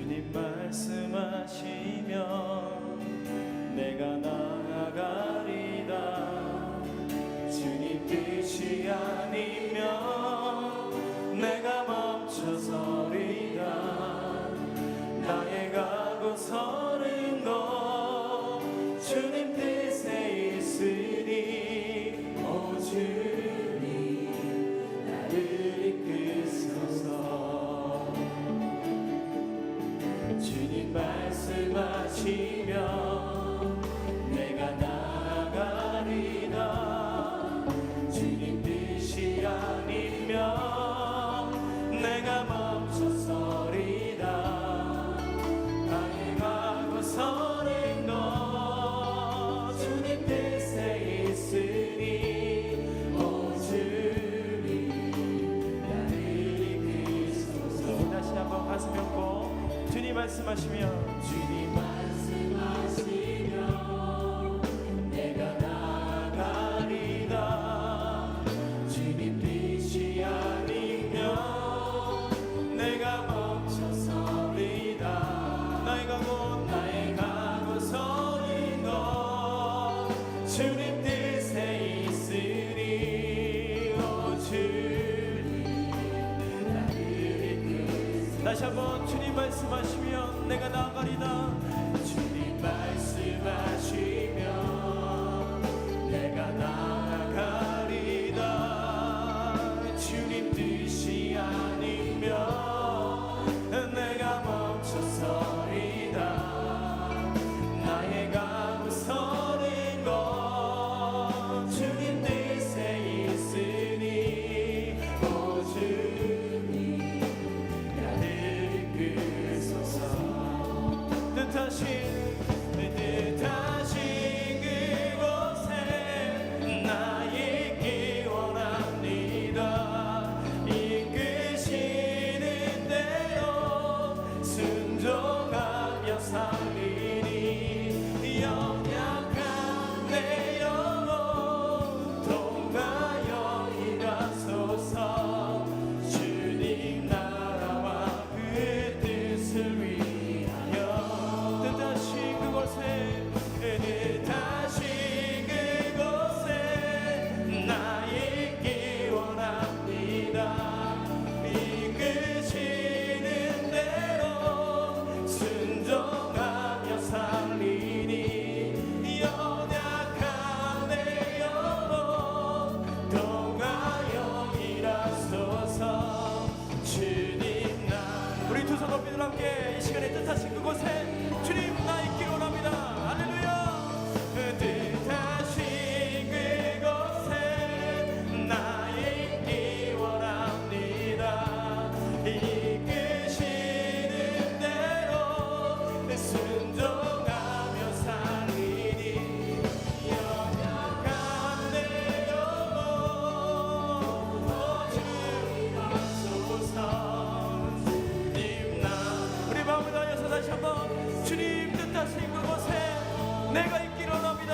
주님 말씀하시면 내가 나아가리다. 주님 뜻이 아니면 내가 멈춰서리다. 나의 가고 서는 것 주님 뜻에 있으니 오 주님 나를 이끄소서. 주님 말씀하시면 내가 나아가리다. 주님 뜻이 아니면 내가 멈춰서리다. 나의 가고 서는 것 주님 뜻에 있으니 오 주님 나를 이끄소서. 다시 한번 가슴 펴고 주님 말씀하시면 주님 말씀하시면 내가 나아가리다. 주님 뜻이 아니면 내가 멈춰서리다. 나의 가고 서는 것 주님 뜻에 있으니 오 주님 나를 이끄소서. 다시 한번 주님 말씀하시면 내가 나아가리다. 주님 말씀하시면 내가 나아가리다. 주님 뜻이 아니면 내가 멈춰서리다. 나의 가고 서는 것 주님 뜻에 있으니 오 주님 나를 이끄소서. 뜻하신 그곳에 나 있기 원합니다. 이끄시는 대로 순종하며 살리니 연약한 내 영혼 통하여 일하소서. 주님 나라와 그 뜻을 위하여 뜻하신 그곳에 나 있기 원합니다. 이끄시는 대로 순종하며 살리니 연약한 내 영혼 통하여 일하소서. 주님 나 우리 두 손 높이 들어 함께 이 시간에 뜻하신 그곳에 주님 나 있기를 원합니다. 할렐루야. 뜻하신 그곳에 나 있기 원합니다. 이끄시는 대로 순종하며 살리니 연약한 내 영혼 주님 하소서. 주님 나 우리 마음을 다하여서 다시 한번 주님 뜻하신 그곳에 내가 있기를 원합니다.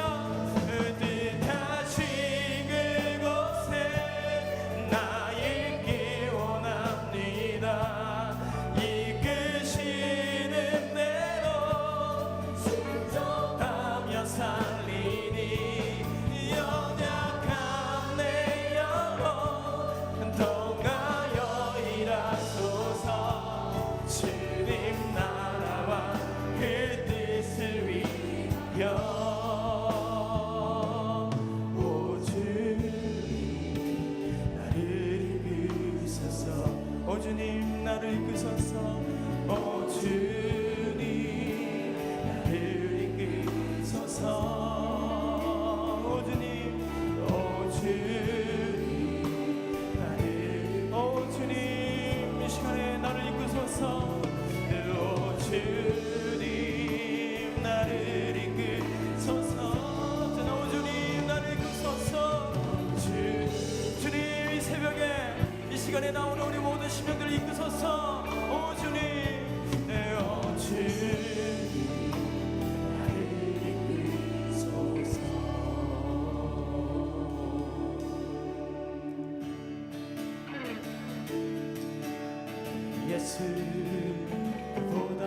뜻하신 그곳에 나 있기 원합니다. 이끄시는 대로 순종하며 살리니 연약한 내 영혼 통하여 일하소서. 주님 나라와 그 뜻을 위하여 오 주님 나를 이끄소서. 오 주님 나를 이끄소서. 오 주님 나를 이끄소서. 오 주님 오 주님 나를 오 주님 이 시간에 나를 이끄소서. 오 주님 나를 이끄소서. 오 주님 나를 이끄소서. 주님 이 새벽에 이 시간에 나오는 우리 모든 심령들을 이끄소서. 오 주님 오 주님 나를 이끄소서. 예수보다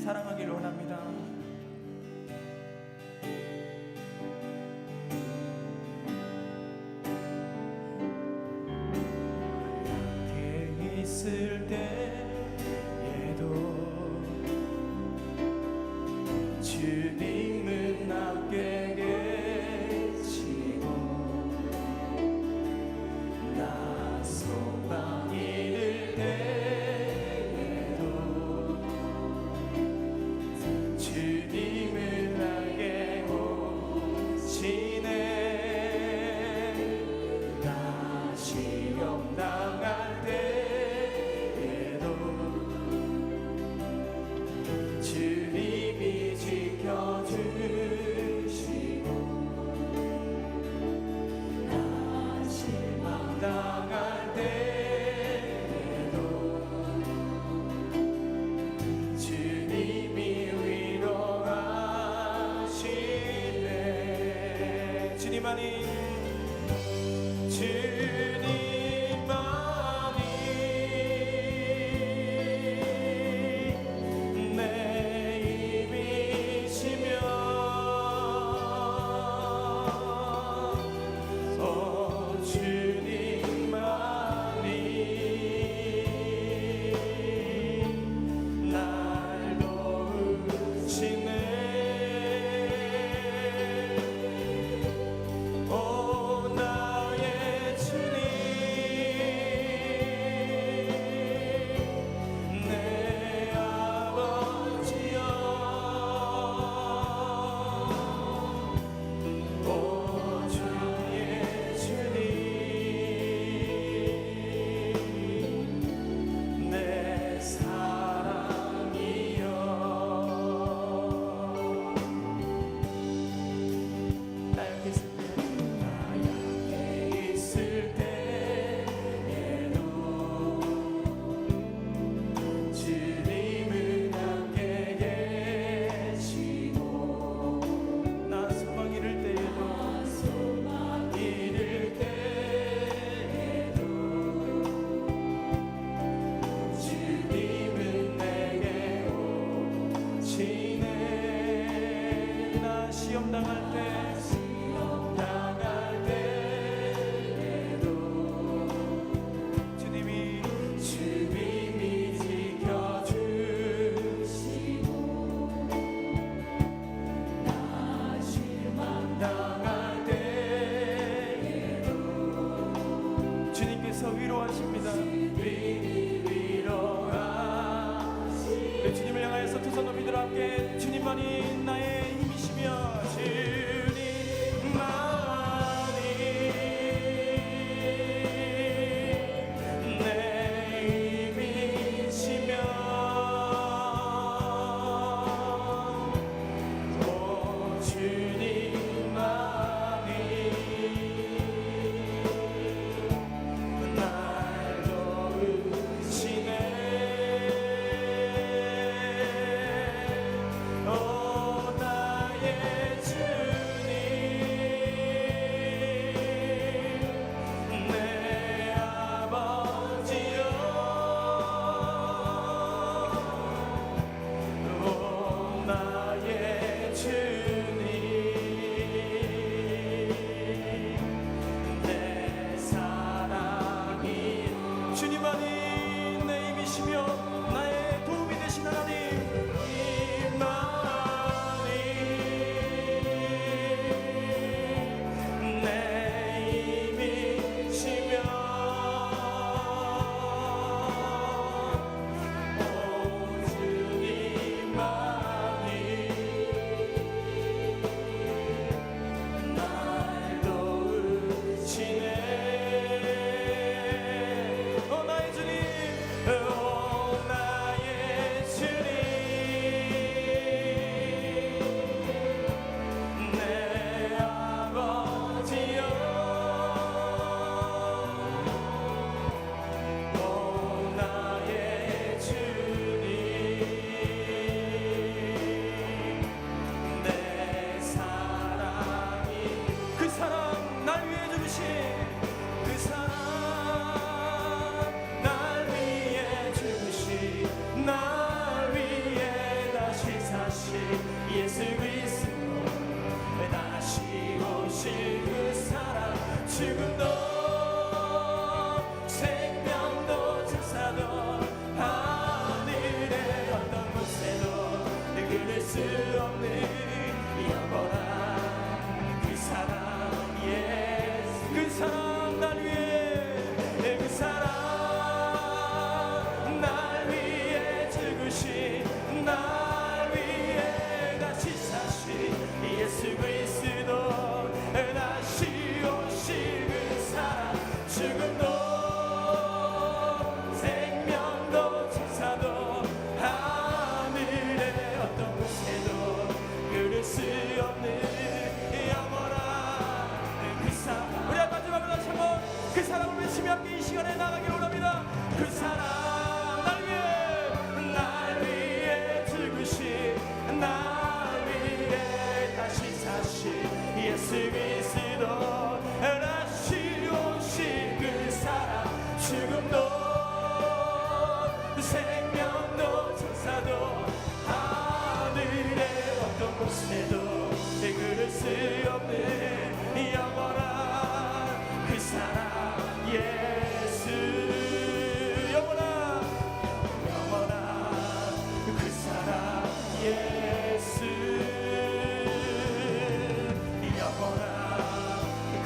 사랑하기를 원합니다. 있을 때에도 주님은 함께 계시고 나 소망 잃을 때에도 주님은 나에게 오시네. 나 시험 당할 때 주님이 지켜주시고 나 실망당할 때에도 주님이 위로하시네. 주님만이 시험 당할 때에도 주님이 지켜주시고 나 실망 당할 때에도 주님께서 위로하십니다. 위로하시네. 주님을 향하여서 두 손 높이 들어 함께 주님만이 나의 힘이시며 수 없는 영원한 그 사랑 예수 그 사랑 날 위해 그 사랑 날 위해 죽으신 날 위해 다시 사신 예수 그리스도 다시 오실 그 사랑 죽음도 생명도 천사도 하늘의 어떤 곳에도 그럴 수 없는 영원한 그 사랑 우리 마지막으로 다시 한번 그 사랑을 외치며 함께 이 시간에 나가기를 원합니다. 그 사랑 날 위해 죽으신 날 위해 다시 사신 예수 그리스도 다시 오신 그 사랑 죽음도 생명도 천사도 하늘의 어떤 곳에도 그럴 수 없는 영원한 그 사랑 예수 영원한 그 사랑 예수 영원한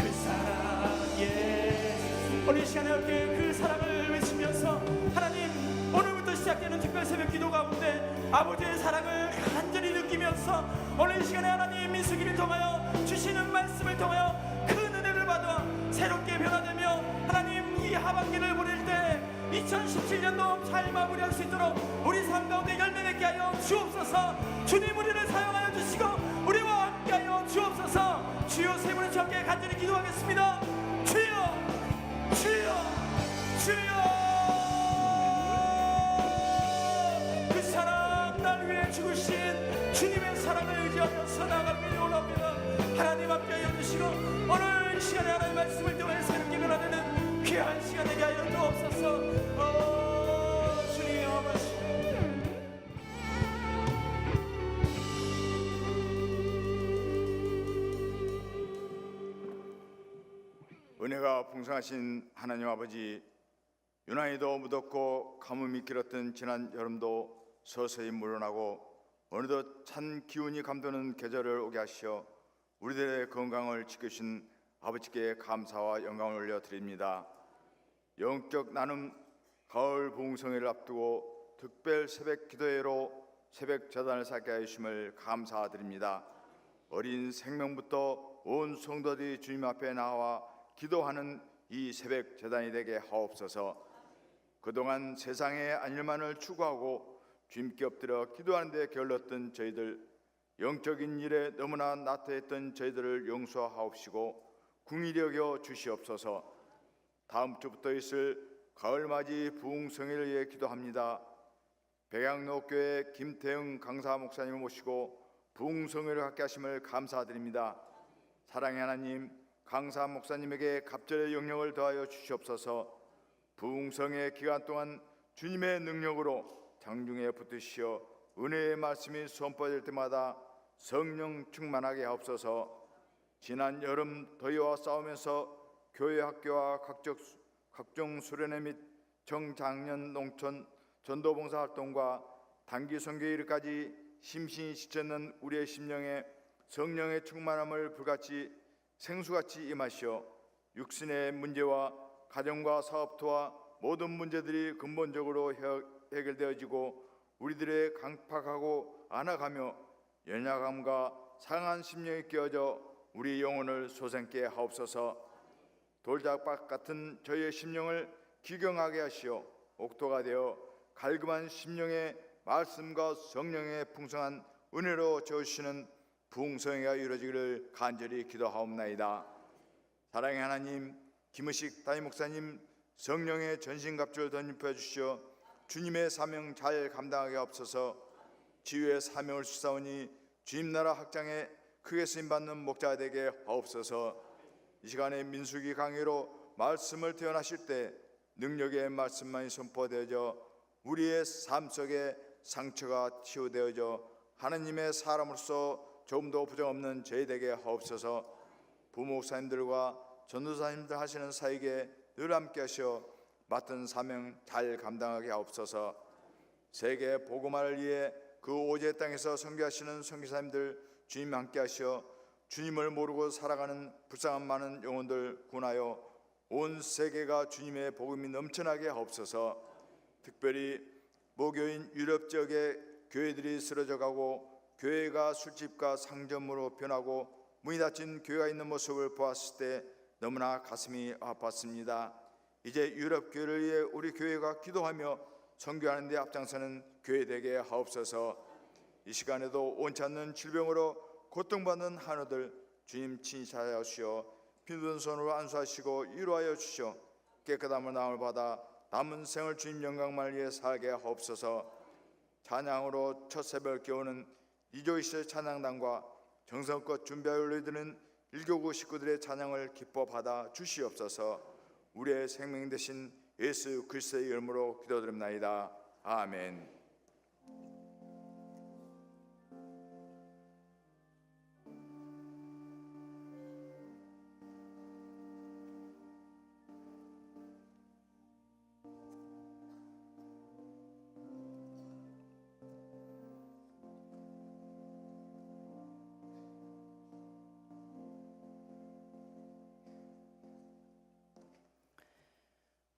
그 사랑 예수 오늘 이 시간에 함께 그 사랑을 외치면서 하나님 오늘부터 시작되는 특별 새벽 기도 가운데 아버지의 사랑을 간절히 느끼면서 오늘 이 시간에 하나님 민수기를 통하여 주시는 말씀을 통하여 큰 은혜를 받아 새롭게 변화되며 하나님 이 하반기를 보낼 때 2017년도 잘 마무리할 수 있도록 우리 삶 가운데 열매 맺게 하여 주옵소서. 주님 우리를 사용하여 주시고 우리와 함께하여 주옵소서. 주여 세 분의 주께 간절히 기도하겠습니다. 주여 주여 주여 그 사랑 날 위해 죽으신 주님의 사랑을 의지하면서 나아가기를 원합니다. 하나님 함께하여 주시고 오늘 이 시간에 하나님의 말씀을 통해 새롭게 변화되는 귀한 시간 되게 하여 주옵소서. 주님 아버지 은혜가 풍성하신 하나님 아버지, 유난히도 무덥고 가뭄이 길었던 지난 여름도 서서히 물러나고 어느덧 찬 기운이 감도는 계절을 오게 하시어 우리들의 건강을 지키신 아버지께 감사와 영광을 올려드립니다. 영적 나눔 가을 부흥성회를 앞두고 특별 새벽 기도회로 새벽 제단을 쌓게 하심을 감사드립니다. 어린 생명부터 온 성도들이 주님 앞에 나와 기도하는 이 새벽 제단이 되게 하옵소서. 그동안 세상의 안일만을 추구하고 주님께 엎드려 기도하는 데 게을렀던 저희들, 영적인 일에 너무나 나태했던 저희들을 용서하옵시고 긍휼히 여겨 주시옵소서. 다음 주부터 있을 가을맞이 부흥성회를 위해 기도합니다. 백양로교회 김태영 강사 목사님을 모시고 부흥성회를 갖게 하심을 감사드립니다. 사랑의 하나님, 강사 목사님에게 갑절의 영역을 더하여 주시옵소서. 부흥성회 기간 동안 주님의 능력으로 장중에 붙으시어 은혜의 말씀이 선포될 때마다 성령 충만하게 하옵소서. 지난 여름 더위와 싸우면서 교회 학교와 각종 수련회 및 정장년 농촌 전도봉사 활동과 단기 선교일까지 심신이 지쳤는 우리의 심령에 성령의 충만함을 불같이 생수같이 임하시어 육신의 문제와 가정과 사업토와 모든 문제들이 근본적으로 해결되어지고 우리들의 강팍하고 안아가며 연약함과 상한 심령이 깨어져 우리 영혼을 솟아있게 하옵소서. 돌짝밭 같은 저희의 심령을 기경하게 하시어 옥토가 되어 갈급한 심령의 말씀과 성령의 풍성한 은혜로 채우시는 부흥성회가 이루어지기를 간절히 기도하옵나이다. 사랑의 하나님, 김의식 담임 목사님 성령의 전신갑주를 덧입혀 주시어 주님의 사명 잘 감당하게 하옵소서. 지휘의 사명을 수사오니 주님 나라 확장에 크게 쓰임받는 목자가 되게 하옵소서. 이 시간에 민수기 강의로 말씀을 태어나실 때 능력의 말씀만이 선포되어져 우리의 삶 속에 상처가 치유되어져 하나님의 사람으로서 조금도 부정없는 저희 되게 하옵소서. 부목사님들과 전도사님들 하시는 사역에 늘 함께 하시어 맡은 사명 잘 감당하게 하옵소서. 세계 복음화를 위해 그 오제 땅에서 선교하시는 선교사님들 주님 함께 하시어 주님을 모르고 살아가는 불쌍한 많은 영혼들 구원하여 온 세계가 주님의 복음이 넘쳐나게 하옵소서. 특별히 모교인 유럽 지역의 교회들이 쓰러져가고 교회가 술집과 상점으로 변하고 문이 닫힌 교회가 있는 모습을 보았을 때 너무나 가슴이 아팠습니다. 이제 유럽 교회를 위해 우리 교회가 기도하며 선교하는 데 앞장서는 교회 되게 하옵소서. 이 시간에도 원치 않는 질병으로 고통받는 한우들 주님 친히하여 주시어 빈든 손으로 안수하시고 위로하여 주시어 깨끗함을 나음을 받아 남은 생을 주님 영광만 위해 살게 하옵소서. 찬양으로 첫 새벽 깨우는 이조이스의 찬양단과 정성껏 준비하여 올려드리는 일교구 식구들의 찬양을 기뻐 받아 주시옵소서. 우리의 생명 되신 예수 그리스도의 이름으로 기도드립나이다. 아멘.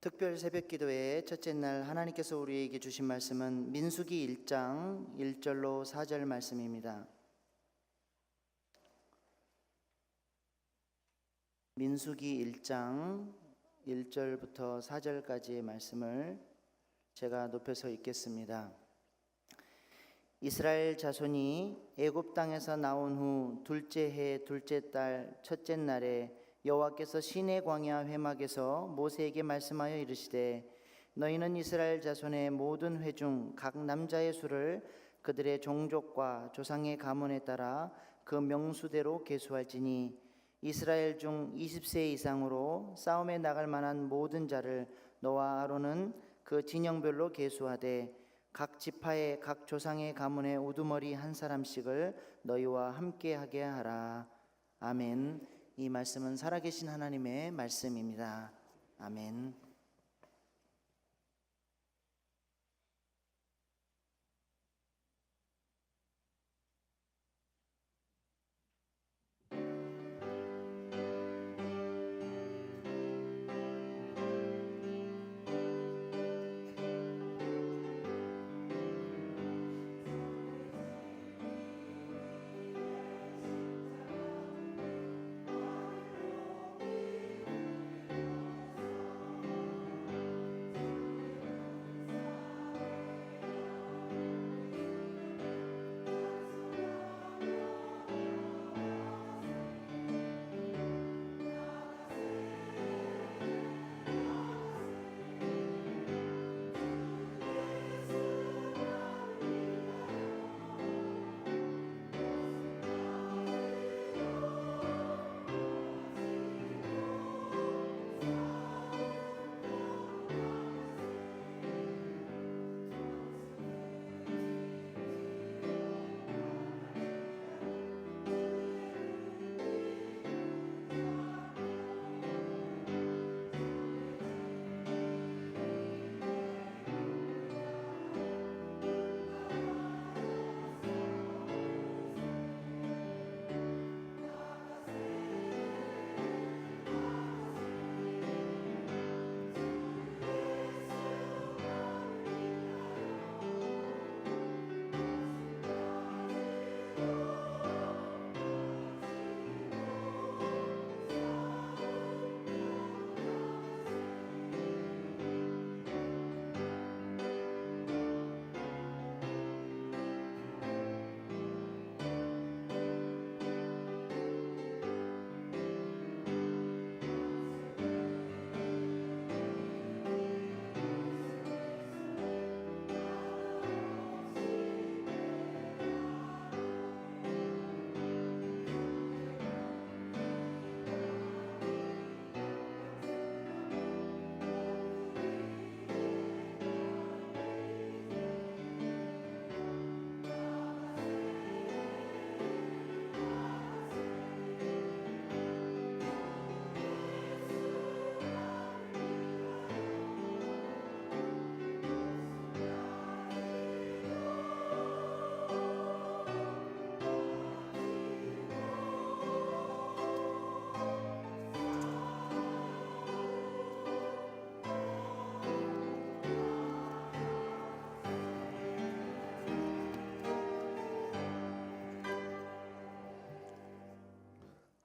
특별 새벽 기도의 첫째 날 하나님께서 우리에게 주신 말씀은 민수기 1장 1절로 4절 말씀입니다. 민수기 1장 1절부터 4절까지의 말씀을 제가 높여서 읽겠습니다. 이스라엘 자손이 애굽 땅에서 나온 후 둘째 해 둘째 달 첫째 날에 여호와께서 시내 광야 회막에서 모세에게 말씀하여 이르시되 너희는 이스라엘 자손의 모든 회 중 각 남자의 수를 그들의 종족과 조상의 가문에 따라 그 명수대로 계수할지니 이스라엘 중 20세 이상으로 싸움에 나갈 만한 모든 자를 너와 아론은 그 진영별로 계수하되 각 지파의 각 조상의 가문의 우두머리 한 사람씩을 너희와 함께하게 하라. 아멘. 이 말씀은 살아계신 하나님의 말씀입니다. 아멘.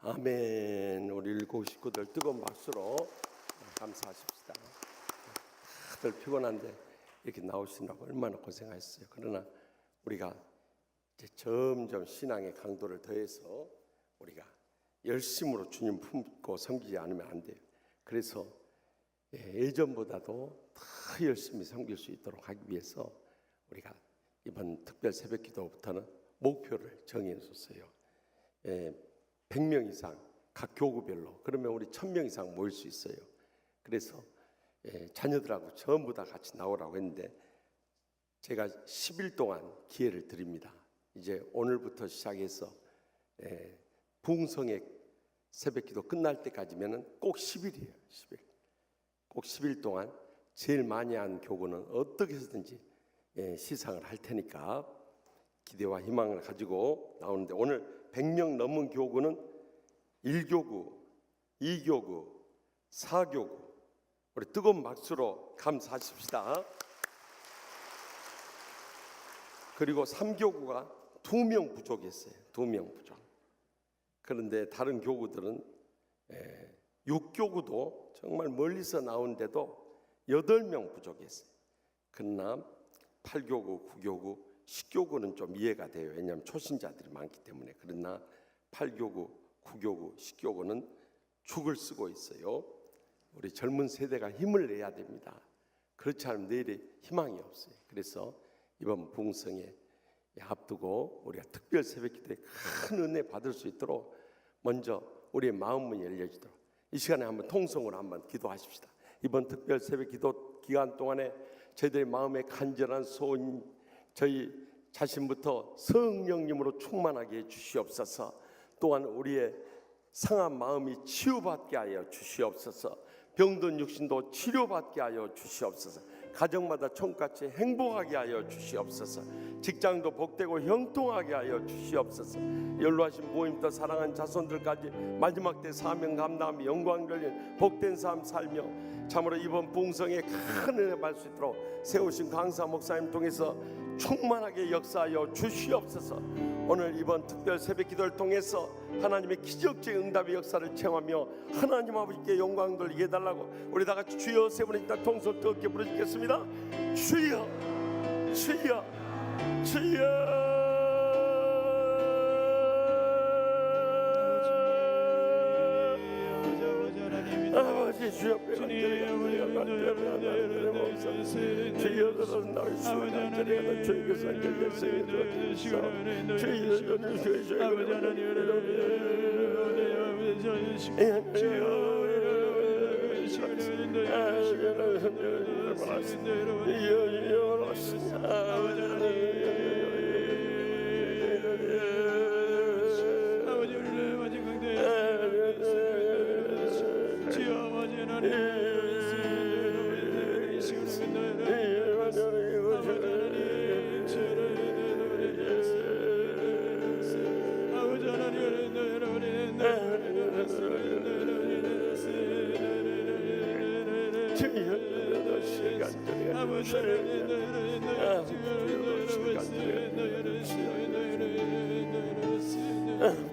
아멘. 우리 일곱 식구들 뜨거운 박수로 감사하십시다. 다들 피곤한데 이렇게 나오시느라고 얼마나 고생하셨어요. 그러나 우리가 이제 점점 신앙의 강도를 더해서 우리가 열심으로 주님 품고 섬기지 않으면 안 돼요. 그래서 예전보다도 더 열심히 섬길 수 있도록 하기 위해서 우리가 이번 특별 새벽기도부터는 목표를 정해줬어요. 100명 이상 각 교구별로, 그러면 우리 1000명 이상 모일 수 있어요. 그래서 자녀들하고 전부 다 같이 나오라고 했는데 제가 10일 동안 기회를 드립니다. 이제 오늘부터 시작해서 부흥성의 새벽기도 끝날 때까지면은 꼭 10일이에요. 10일. 꼭 10일 동안 제일 많이 한 교구는 어떻게 해서든지 시상을 할 테니까 기대와 희망을 가지고 나오는데, 오늘 100명 넘은 교구는 1교구, 2교구, 4교구, 우리 뜨거운 박수로 감사하십시다. 그리고 3교구가 2명 부족했어요. 2명 부족. 그런데 다른 교구들은 6교구도 정말 멀리서 나오는데도 8명 부족했어요. 그러나 8교구, 9교구, 10교구는 좀 이해가 돼요. 왜냐하면 초신자들이 많기 때문에. 그러나 8교구, 9교구, 10교구는 죽을 쓰고 있어요. 우리 젊은 세대가 힘을 내야 됩니다. 그렇지 않으면 내일에 희망이 없어요. 그래서 이번 부흥성에 앞두고 우리가 특별 새벽기도에 큰 은혜 받을 수 있도록 먼저 우리의 마음문이 열려지도록 이 시간에 한번 통성으로 한번 기도하십시다. 이번 특별 새벽기도 기간 동안에 저희들의 마음에 간절한 소원, 저희 자신부터 성령님으로 충만하게 해 주시옵소서. 또한 우리의 상한 마음이 치유받게 하여 주시옵소서. 병든 육신도 치료받게 하여 주시옵소서. 가정마다 총같이 행복하게 하여 주시옵소서. 직장도 복되고 형통하게 하여 주시옵소서. 연로하신 부모님도 사랑하는 자손들까지 마지막 때 사명 감당하며 영광 돌린 복된 삶 살며 참으로 이번 부흥성에 큰 은혜 받을 수 있도록 세우신 강사 목사님 통해서 충만하게 역사하여 주시옵소서. 오늘 이번 특별 새벽기도를 통해서 하나님의 기적적인 응답의 역사를 체험하며 하나님 아버지께 영광 돌리게 해달라고 우리 다 같이 주여 세 번 있다 통솔 뜨겁게 부르짖겠습니다. 주여, 주여, 주여. 아버지 주여, 주여 나의 수고를 드리는 주께서 결례성에 주옵소서.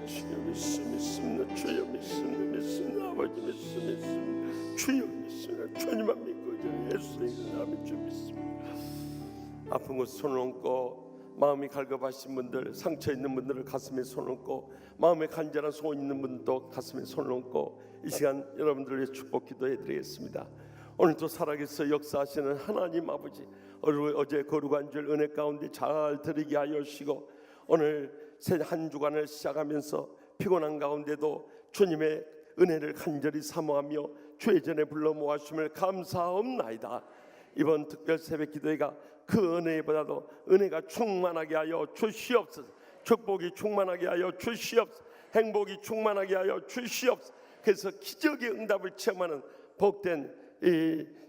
주여 믿습니다. 주여 믿습니다. 아버지 믿습니다. 주여 믿습니다. 주님만 믿고 예수의 이름으로 주 믿습니다. 아픈 곳 손을 얹고 마음이 갈급하신 분들, 상처 있는 분들을 가슴에 손을 얹고 마음에 간절한 소원 있는 분도 가슴에 손을 얹고 이 시간 여러분들을 위해 축복 기도해 드리겠습니다. 오늘도 살아계셔 역사하시는 하나님 아버지, 어제 거룩한 줄 은혜 가운데 잘 드리게 하여 주시고 오늘 새 한 주간을 시작하면서 피곤한 가운데도 주님의 은혜를 간절히 사모하며 주의 전에 불러 모아주심을 감사옵나이다. 이번 특별 새벽 기도회가 그 은혜보다도 은혜가 충만하게 하여 주시옵소서. 축복이 충만하게 하여 주시옵소서. 행복이 충만하게 하여 주시옵소서. 그래서 기적의 응답을 체험하는 복된 이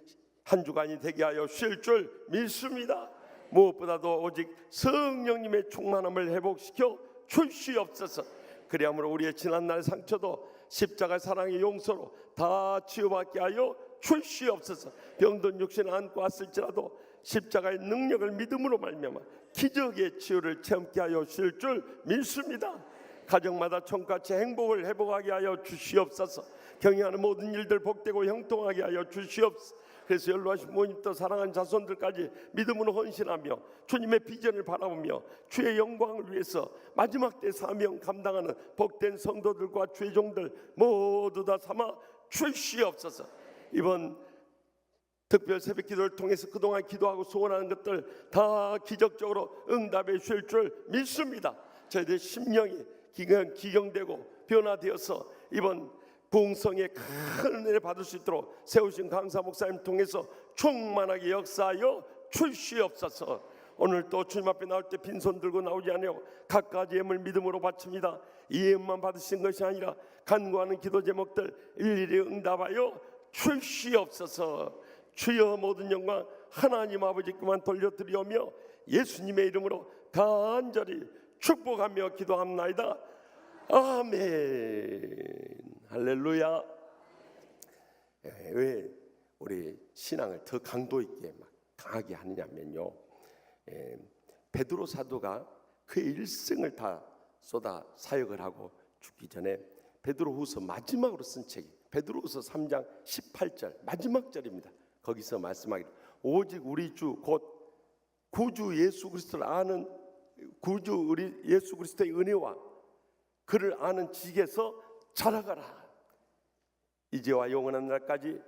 한 주간이 되게 하여 주실 줄 믿습니다. 무엇보다도 오직 성령님의 충만함을 회복시켜 주시옵소서. 그리하므로 우리의 지난날 상처도 십자가 사랑의 용서로 다 치유받게 하여 주시옵소서. 병든 육신을 안고 왔을지라도 십자가의 능력을 믿음으로 말미암아 기적의 치유를 체험케 하여 주실 줄 믿습니다. 가정마다 총같이 행복을 회복하게 하여 주시옵소서. 경영하는 모든 일들 복되고 형통하게 하여 주시옵소서. 그래서 연로하신 부모님도 사랑하는 자손들까지 믿음으로 헌신하며 주님의 비전을 바라보며 주의 영광을 위해서 마지막 때 사명 감당하는 복된 성도들과 주의 종들 모두 다 삼아 주시옵소서. 이번 특별 새벽 기도를 통해서 그동안 기도하고 소원하는 것들 다 기적적으로 응답해 주실 줄 믿습니다. 저희들 심령이 기경되고 변화되어서 이번 부흥성에 큰 은혜를 받을 수 있도록 세우신 강사 목사님 통해서 충만하게 역사하여 주시옵소서. 오늘 또 주님 앞에 나올 때 빈손 들고 나오지 않으려 각가지 예물 믿음으로 바칩니다. 이 예물만 받으신 것이 아니라 간구하는 기도 제목들 일일이 응답하여 주시옵소서. 주여 모든 영광 하나님 아버지께만 돌려드리오며 예수님의 이름으로 간절히 축복하며 기도합나이다. 아멘. 할렐루야. 왜 우리 신앙을 더 강도 있게 막 강하게 하느냐면요, 베드로 사도가 그의 일생을 다 쏟아 사역을 하고 죽기 전에 베드로후서 마지막으로 쓴 책이 베드로후서 3장 18절 마지막 절입니다. 거기서 말씀하기를 오직 우리 주 곧 구주 예수 그리스도를 아는 구주 우리 예수 그리스도의 은혜와 그를 아는 지식에서 자라가라. 이제와 영원한 날까지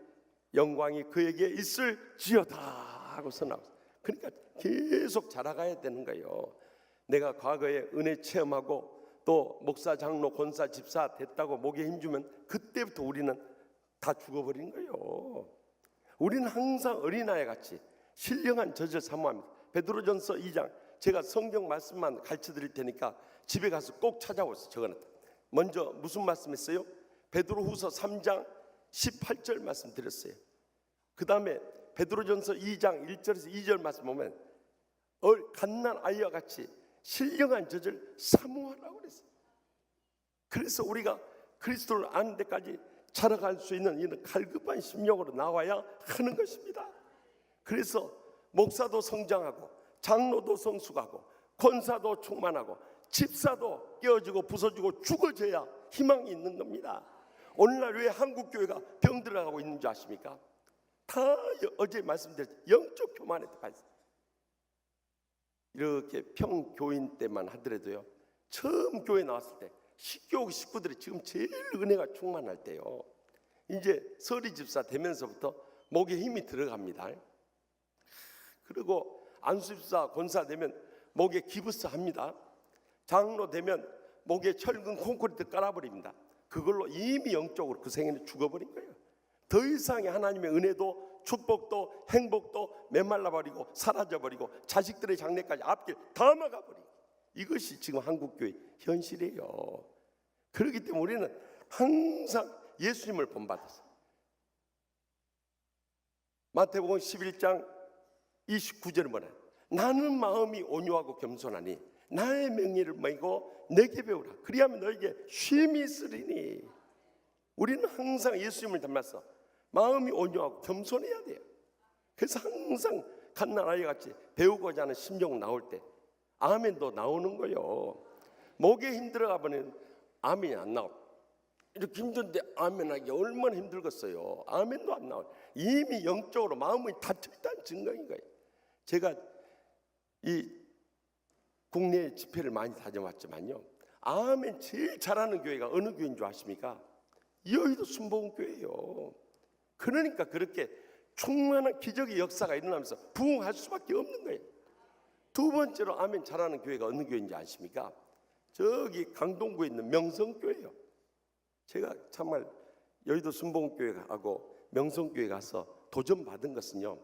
영광이 그에게 있을지어다 하고 선언하고, 그러니까 계속 자라가야 되는 거예요. 내가 과거에 은혜 체험하고 또 목사, 장로, 권사, 집사 됐다고 목에 힘주면 그때부터 우리는 다 죽어버린 거예요. 우리는 항상 어린아이같이 신령한 젖을 사모합니다. 베드로전서 2장 제가 성경 말씀만 가르쳐 드릴 테니까 집에 가서 꼭 찾아오세요. 적어놨다. 먼저 무슨 말씀했어요? 베드로후서 3장 18절 말씀 드렸어요. 그 다음에 베드로전서 2장 1절에서 2절 말씀 보면 갓난 아이와 같이 신령한 젖을 사모하라고 그랬어요. 그래서 우리가 그리스도를 아는 데까지 자라갈 수 있는 이런 갈급한 심령으로 나와야 하는 것입니다. 그래서 목사도 성장하고 장로도 성숙하고 권사도 충만하고 집사도 깨어지고 부서지고 죽어져야 희망이 있는 겁니다. 오늘날 왜 한국교회가 병들어가고 있는 줄 아십니까? 다 어제 말씀드렸죠. 영적 교만에 빠졌어요. 이렇게 평교인 때만 하더라도요, 처음 교회 나왔을 때 식교육 식구들이 지금 제일 은혜가 충만할 때요, 이제 서리 집사 되면서부터 목에 힘이 들어갑니다. 그리고 안수집사 권사 되면 목에 기부스 합니다. 장로 되면 목에 철근 콘크리트 깔아버립니다. 그걸로 이미 영적으로 그 생애는 죽어버린 거예요. 더 이상의 하나님의 은혜도 축복도 행복도 메말라버리고 사라져버리고 자식들의 장래까지 앞길 다 막아버리고, 이것이 지금 한국교회 현실이에요. 그렇기 때문에 우리는 항상 예수님을 본받았어요. 마태복음 11장 29절은 뭐냐? 나는 마음이 온유하고 겸손하니 나의 명예를 먹이고 내게 배우라. 그리하면 너에게 쉼이 있으리니. 우리는 항상 예수님을 닮아서 마음이 온유하고 겸손해야 돼요. 그래서 항상 갓난 아이같이 배우고자 하는 심령 나올 때 아멘도 나오는 거예요. 목에 힘들어가 보면 아멘이 안 나와요. 이렇게 힘든데 아멘하기 얼마나 힘들겠어요. 아멘도 안 나와요. 이미 영적으로 마음이 닫혀있다는 증거인 거예요. 제가 이 국내 집회를 많이 다녀왔지만요, 아멘 제일 잘하는 교회가 어느 교회인 줄 아십니까? 여의도 순복음교회예요. 그러니까 그렇게 충만한 기적의 역사가 일어나면서 부흥할 수밖에 없는 거예요. 두 번째로 아멘 잘하는 교회가 어느 교회인지 아십니까? 저기 강동구에 있는 명성교회예요. 제가 정말 여의도 순복음교회하고 명성교회 가서 도전받은 것은요,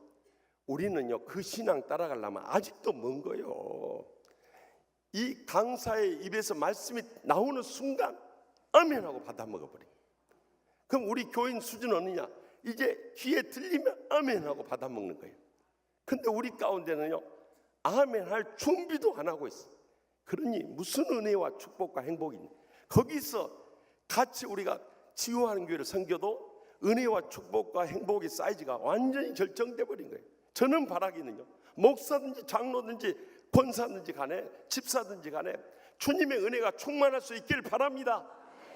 우리는요 그 신앙 따라가려면 아직도 먼 거예요. 이 강사의 입에서 말씀이 나오는 순간 아멘하고 받아 먹어버려요. 그럼 우리 교인 수준 어느냐? 이제 귀에 들리면 아멘하고 받아 먹는 거예요. 근데 우리 가운데는요 아멘할 준비도 안 하고 있어요. 그러니 무슨 은혜와 축복과 행복이 있냐? 거기서 같이 우리가 치유하는 교회를 섬겨도 은혜와 축복과 행복의 사이즈가 완전히 결정돼 버린 거예요. 저는 바라기는요, 목사든지 장로든지 권사든지 간에 집사든지 간에 주님의 은혜가 충만할 수 있길 바랍니다.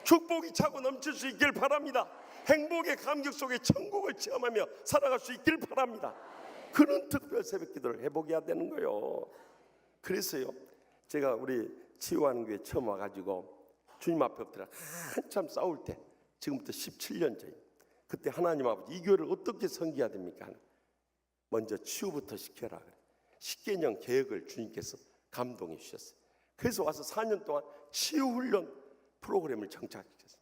축복이 차고 넘칠 수 있길 바랍니다. 행복의 감격 속에 천국을 체험하며 살아갈 수 있길 바랍니다. 그런 특별 새벽 기도를 해보게 되는 거예요. 그래서요, 제가 우리 치유하는 교회 처음 와가지고 주님 앞에 엎드려 한참 싸울 때, 지금부터 17년 전, 그때 하나님 아버지 이 교회를 어떻게 섬겨야 됩니까? 먼저 치유부터 시켜라. 10개년 계획을 주님께서 감동해 주셨어요. 그래서 와서 4년 동안 치유훈련 프로그램을 정착시켰어요.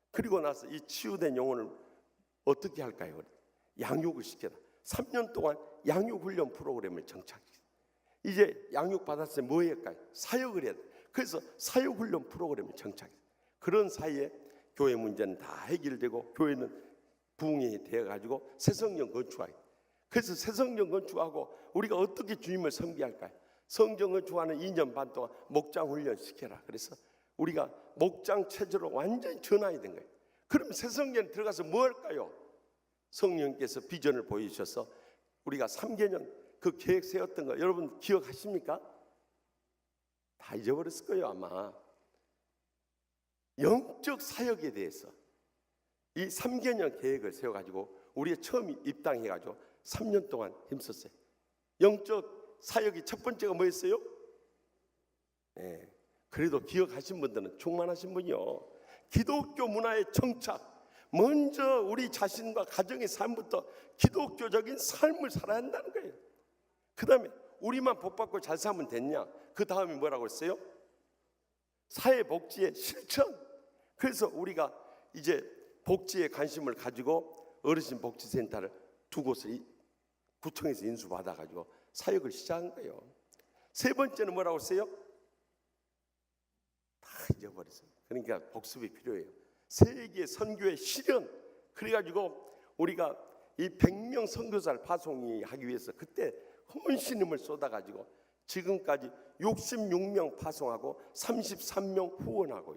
그리고 나서 이 치유된 영혼을 어떻게 할까요? 양육을 시켜라. 3년 동안 양육훈련 프로그램을 정착시켰어요. 이제 양육 받았으면 뭐 할까요? 사역을 해야 돼. 그래서 사역훈련 프로그램을 정착했어요. 그런 사이에 교회 문제는 다 해결되고 교회는 부흥이 되어가지고 새성령 건축하고, 그래서 새성령 건축하고 우리가 어떻게 주님을 섬기할까요? 성전 건축하는 2년 반 동안 목장 훈련 시켜라. 그래서 우리가 목장 체제로 완전히 전환이 된 거예요. 그럼 새성전에 들어가서 뭐 할까요? 성령께서 비전을 보여주셔서 우리가 3개년 그 계획 세웠던 거 여러분 기억하십니까? 다 잊어버렸을 거예요 아마. 영적 사역에 대해서 이 3개년 계획을 세워가지고 우리가 처음 입당해가지고 3년 동안 힘썼어요. 영적 사역이 첫 번째가 뭐였어요? 네, 그래도 기억하신 분들은 충만하신 분이요. 기독교 문화의 정착. 먼저 우리 자신과 가정의 삶부터 기독교적인 삶을 살아야 한다는 거예요. 그 다음에 우리만 복받고 잘 살면 됐냐? 그 다음에 뭐라고 했어요? 사회복지의 실천. 그래서 우리가 이제 복지에 관심을 가지고 어르신 복지센터를 두 곳을 구청에서 인수받아가지고 사역을 시작한 거예요. 세 번째는 뭐라고 했어요? 다 잊어버렸어요. 그러니까 복습이 필요해요. 세계 선교의 실현. 그래가지고 우리가 이 100명 선교사를 파송하기 위해서 그때 헌신임을 쏟아가지고 지금까지 66명 파송하고 33명 후원하고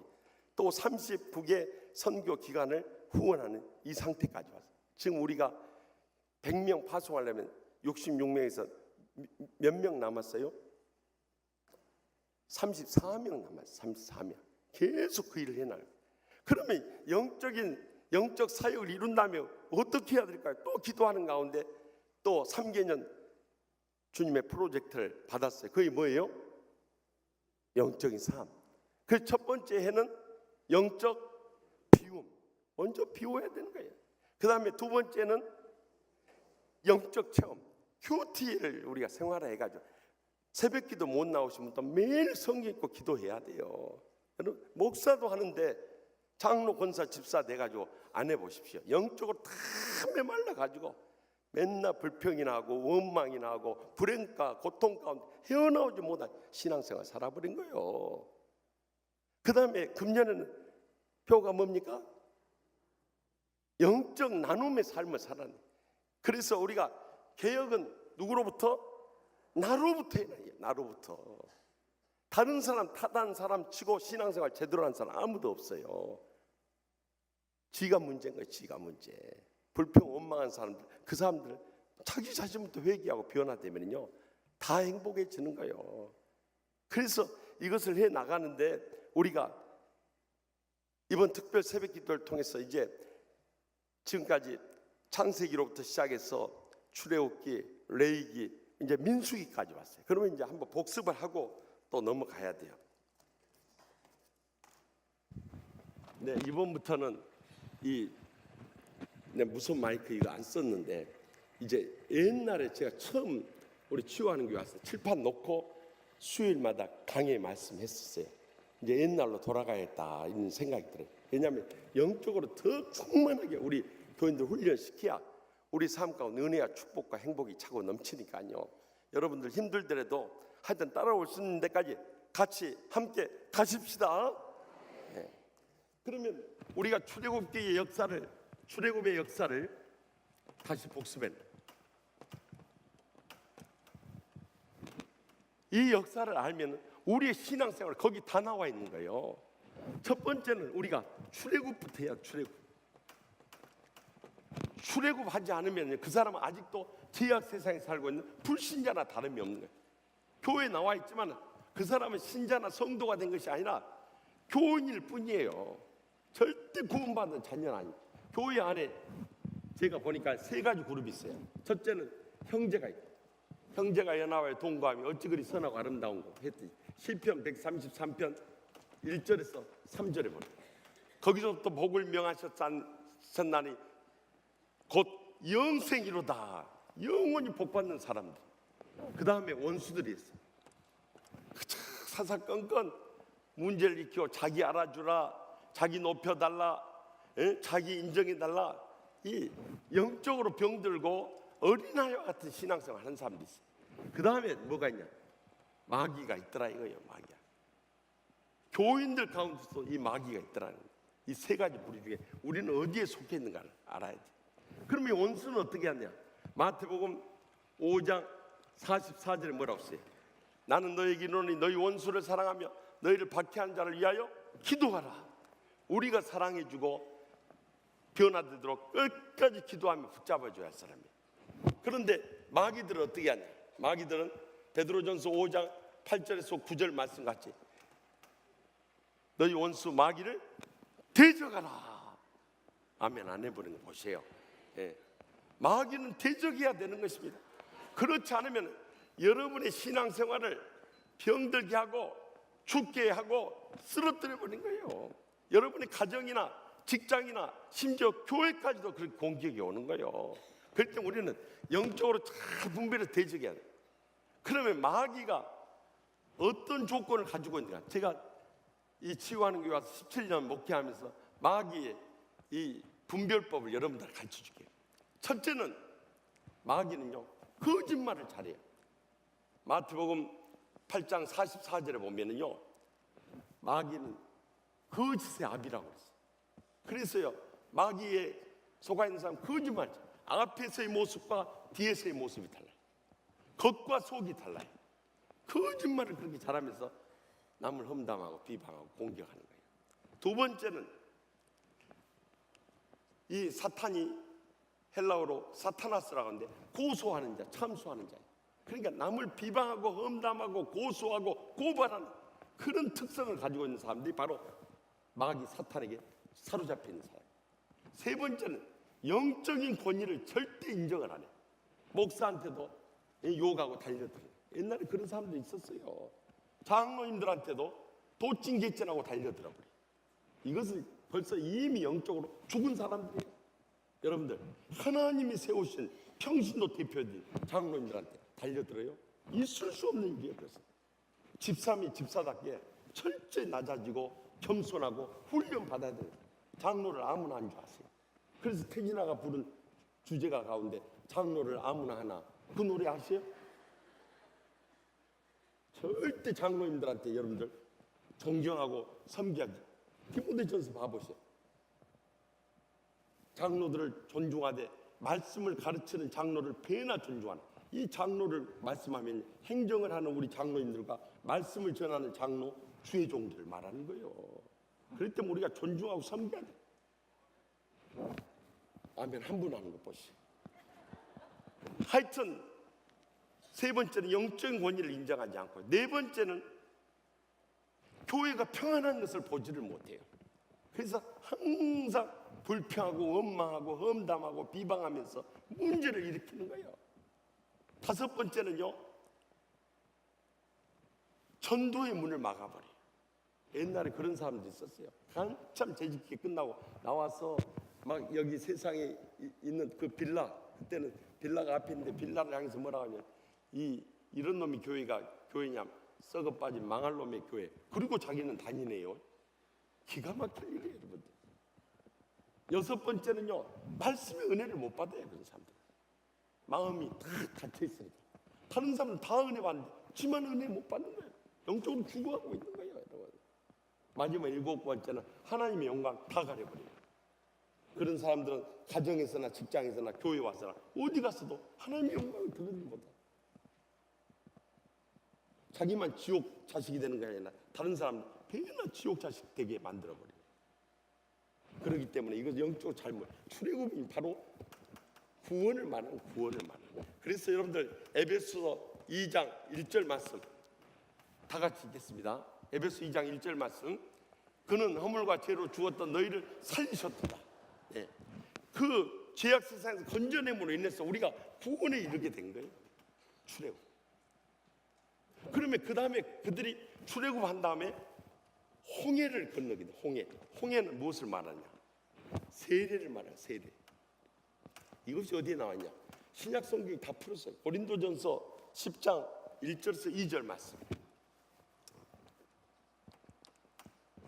또 39개 선교 기관을 후원하는 이 상태까지 왔어요. 지금 우리가 100명 파송하려면 66명에서 몇 명 남았어요? 34명 남았어요. 34명. 계속 그 일을 해나가요. 그러면 영적 사역을 이룬다면 어떻게 해야 될까요? 또 기도하는 가운데 또 3개년 주님의 프로젝트를 받았어요. 그게 뭐예요? 영적인 삶. 그 첫 번째 해는 영적 비움. 먼저 비워야 되는 거예요. 그 다음에 두 번째는 영적 체험. QT를 우리가 생활화해가지고 새벽기도 못 나오시면 또 매일 성경 읽고 기도해야 돼요. 여러분 목사도 하는데 장로, 권사, 집사 돼가지고 안 해보십시오. 영적으로 다 메말라가지고 맨날 불평이나 하고 원망이나 하고 불행과 고통 가운데 헤어나오지 못한 신앙생활 살아버린 거예요. 그 다음에 금년에는 표가 뭡니까? 영적 나눔의 삶을 살아내. 그래서 우리가 개혁은 누구로부터? 나로부터 해야 돼요. 나로부터. 다른 사람 타단 사람 치고 신앙생활 제대로 한 사람 아무도 없어요. 지가 문제인 거예요. 지가 문제. 불평 원망한 사람들, 그 사람들 자기 자신부터 회개하고 변화되면요 다 행복해지는 거예요. 그래서 이것을 해 나가는데 우리가 이번 특별 새벽 기도를 통해서 이제 지금까지 창세기로부터 시작해서 출애굽기, 레위기, 이제 민수기까지 왔어요. 그러면 이제 한번 복습을 하고 또 넘어가야 돼요. 네, 이번부터는 무슨 마이크 이거 안 썼는데 이제 옛날에 제가 처음 우리 치유하는 교회 와서 칠판 놓고 수요일마다 강의 말씀했었어요. 이제 옛날로 돌아가야겠다 이런 생각이 들어요. 왜냐하면 영적으로 더 충만하게 우리 교인들 훈련시켜야 우리 삶 가운데 은혜와 축복과 행복이 차고 넘치니까요. 여러분들 힘들더라도 하여튼 따라올 수 있는 데까지 같이 함께 가십시다. 네. 그러면 우리가 출애굽의 역사를 다시 복습해. 이 역사를 알면 우리의 신앙생활 거기 다 나와 있는 거예요. 첫 번째는 우리가 출애굽부터 해야 출애굽하지 않으면 그 사람은 아직도 죄악 세상에 살고 있는 불신자나 다름이 없는 거예요. 교회에 나와 있지만 그 사람은 신자나 성도가 된 것이 아니라 교인일 뿐이에요. 절대 구원받은 자녀는 아니에요. 교회 안에 제가 보니까 세 가지 그룹이 있어요. 첫째는 형제가 있고, 형제가 연합하여 동거하며 어찌 그리 선하고 아름다운 거 했더니 시편 133편 1절에서 3절에 보니 거기서부터 복을 명하셨나니 곧 영생이로다. 영원히 복받는 사람들. 그 다음에 원수들이 있어요. 사사건건 문제를 일으키고 자기 알아주라, 자기 높여달라, 자기 인정해달라, 이 영적으로 병들고 어린아이와 같은 신앙생활 하는 사람도 있어요. 그 다음에 뭐가 있냐? 마귀가 있더라 이거예요. 마귀야. 교인들 가운데서 이 마귀가 있더라는 거예요. 이 세 가지 부류 중에 우리는 어디에 속해 있는가를 알아야 돼. 그러면 이 원수는 어떻게 하냐? 마태복음 5장 44절에 뭐라고 써요? 나는 너에게 이르노니 너희 원수를 사랑하며 너희를 박해한 자를 위하여 기도하라. 우리가 사랑해주고 변화되도록 끝까지 기도하며 붙잡아줘야 할 사람이에요. 그런데 마귀들은 어떻게 하냐? 마귀들은 베드로전서 5장 8절에서 9절 말씀같이 너희 원수 마귀를 대적하라. 아멘 안 해버리는 거 보세요. 마귀는 대적해야 되는 것입니다. 그렇지 않으면 여러분의 신앙생활을 병들게 하고 죽게 하고 쓰러뜨려 버린 거예요. 여러분의 가정이나 직장이나 심지어 교회까지도 그렇게 공격이 오는 거예요. 그럴 때 우리는 영적으로 잘 분별해서 대적해야 돼요. 그러면 마귀가 어떤 조건을 가지고 있는가? 제가 이 치유하는 교회 와서 17년 목회하면서 마귀의 이 분별법을 여러분들 가르쳐 줄게요. 첫째는 마귀는요 거짓말을 잘해요. 마태복음 8장 44절에 보면은요 마귀는 거짓의 아비라고 했어요. 그래서요 마귀에 속아 있는 사람 거짓말, 앞에서의 모습과 뒤에서의 모습이 달라요. 겉과 속이 달라요. 거짓말을 그렇게 잘하면서 남을 험담하고 비방하고 공격하는 거예요. 두 번째는 이 사탄이 헬라어로 사타나스라고 하는데 고소하는 자, 참소하는 자예요. 그러니까 남을 비방하고 험담하고 고소하고 고발하는 그런 특성을 가지고 있는 사람들이 바로 마귀 사탄에게 사로잡혀 있는 사람. 세 번째는 영적인 권위를 절대 인정을 안 해요. 목사한테도 욕하고 달려들어요. 옛날에 그런 사람도 있었어요. 장로님들한테도 도찐개찐하고 달려들어버려요. 이것은 벌써 이미 영적으로 죽은 사람들이에요. 여러분들 하나님이 세우신 평신도 대표들 장로님들한테 달려들어요. 있을 수 없는 일이에요. 그래서 집사람이 집사답게 철저히 낮아지고 겸손하고 훈련 받아야 돼요. 장로를 아무나 한 줄 아세요? 그래서 태진아가 부른 주제가 가운데 장로를 아무나 하나 그 노래 아세요? 절대 장로님들한테 여러분들 존경하고 섬기하기. 디모데전서 봐보세요. 장로들을 존중하되 말씀을 가르치는 장로를 배나 존중하는 이 장로를 말씀하면 행정을 하는 우리 장로님들과 말씀을 전하는 장로 주의 종들을 말하는 거예요. 그럴 때 우리가 존중하고 섬겨야 돼. 아멘 한 분 하는 거 보시죠. 하여튼 세 번째는 영적인 권위를 인정하지 않고 네 번째는 교회가 평안한 것을 보지를 못해요. 그래서 항상 불평하고 원망하고 험담하고 비방하면서 문제를 일으키는 거예요. 다섯 번째는요 전도의 문을 막아버려요. 옛날에 그런 사람도 있었어요. 한참 재직기 끝나고 나와서 막 여기 세상에 있는 그 빌라, 그때는 빌라가 앞에 있는데 빌라를 향해서 뭐라고 하면 이런 놈이 교회냐 썩어 빠진 망할 놈의 교회. 그리고 자기는 다니네요. 기가 막힐 일이에요 여러분들. 여섯 번째는요 말씀의 은혜를 못 받아요. 그런 사람들 마음이 다 닫혀있으니까. 다른 사람은 다 은혜 받는데 지만 은혜 못 받는 거예요. 영적으로 죽어가고 있는 거예요 여러분. 마지막 일곱 번째는 하나님의 영광 다 가려버려요. 그런 사람들은 가정에서나 직장에서나 교회 와서나 어디 가서도 하나님의 영광을 드러내지 못해요. 자기만 지옥 자식이 되는 게 아니라 다른 사람 배나 지옥 자식 되게 만들어버려요. 그렇기 때문에 이것은 영적으로 잘못 출애굽이 바로 구원을 말하는 구원을 말하는. 그래서 여러분들 에베소서 2장 1절 말씀 다 같이 읽겠습니다. 에베소 2장 1절 말씀. 그는 허물과 죄로 죽었던 너희를 살리셨도다. 네. 그 죄악 세상에서 건져냄으로 인해서 우리가 구원에 이르게 된 거예요. 출애굽. 그러면 그 다음에 그들이 출애굽한 다음에 홍해를 건너게 돼. 홍해는 무엇을 말하냐? 세례를 말하냐. 세례. 이것이 어디에 나왔냐? 신약 성경이 다 풀었어요. 고린도전서 10장 1절에서 2절 말씀.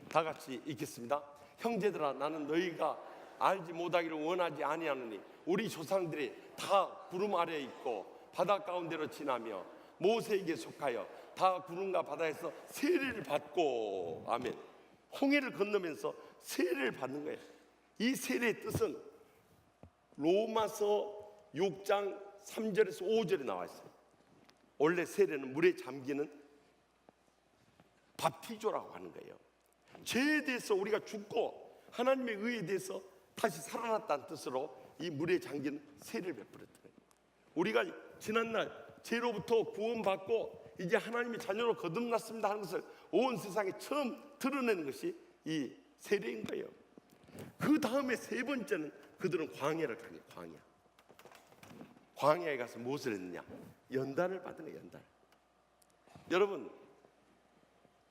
다 같이 읽겠습니다. 형제들아, 나는 너희가 알지 못하기를 원하지 아니하노니 우리 조상들이 다 구름 아래에 있고 바다 가운데로 지나며 모세에게 속하여 다 구름과 바다에서 세례를 받고, 아멘. 홍해를 건너면서 세례를 받는 거예요. 이 세례의 뜻은 로마서 6장 3절에서 5절에 나와 있어요. 원래 세례는 물에 잠기는 밥티조라고 하는 거예요. 죄에 대해서 우리가 죽고 하나님의 의에 대해서 다시 살아났다는 뜻으로 이 물에 잠기는 세례를 베풀었던 거예요. 우리가 지난날 죄로부터 구원받고 이제 하나님의 자녀로 거듭났습니다 하는 것을 온 세상에 처음 드러내는 것이 이 세례인 거예요. 그 다음에 세 번째는 그들은 광야를 가요. 광야에 가서 무엇을 했느냐? 연단을 받은 거예요. 연단. 여러분,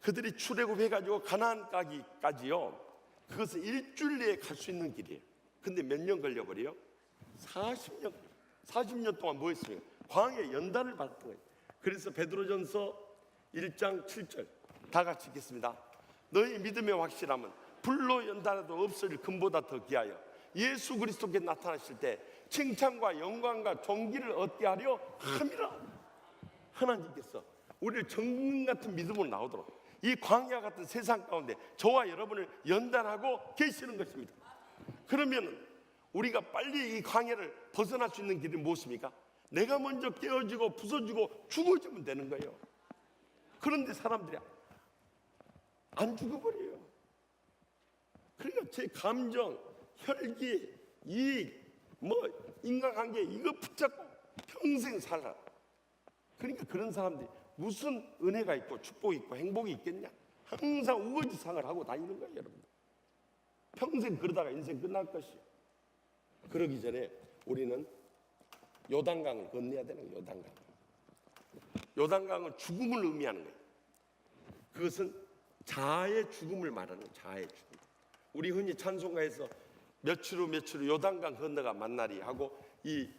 그들이 출애굽해가지고 가나안 가기까지요, 그것은 일주일 내에 갈 수 있는 길이에요. 근데 몇 년 걸려버려요? 40년 동안 뭐 했습니까? 광야에 연단을 받았던 거예요. 그래서 베드로전서 1장 7절 다 같이 읽겠습니다. 너희 믿음의 확실함은 불로 연단해도 없을 금보다 더 귀하여 예수 그리스도께 나타나실 때 칭찬과 영광과 존귀를 얻게 하려 함이라. 하나님께서 우리를 정금 같은 믿음으로 나오도록 이 광야 같은 세상 가운데 저와 여러분을 연단하고 계시는 것입니다. 그러면 우리가 빨리 이 광야를 벗어날 수 있는 길이 무엇입니까? 내가 먼저 깨어지고 부서지고 죽어지면 되는 거예요. 그런데 사람들이 안 죽어버려요. 그러니까 제 감정, 혈기, 이익, 인간관계 이거 붙잡고 평생 살아. 그러니까 그런 사람들이 무슨 은혜가 있고 축복이 있고 행복이 있겠냐? 항상 우거지상을 하고 다니는 거예요, 여러분. 평생 그러다가 인생 끝날 것이에요. 그러기 전에 우리는 요단강을 건너야 되는 거예요. 요단강은 죽음을 의미하는 거예요. 그것은 자아의 죽음을 말하는 거예요. 자아의 죽음. 우리 흔히 찬송가에서 며칠 후 요단강 건너가 만나리 하고 이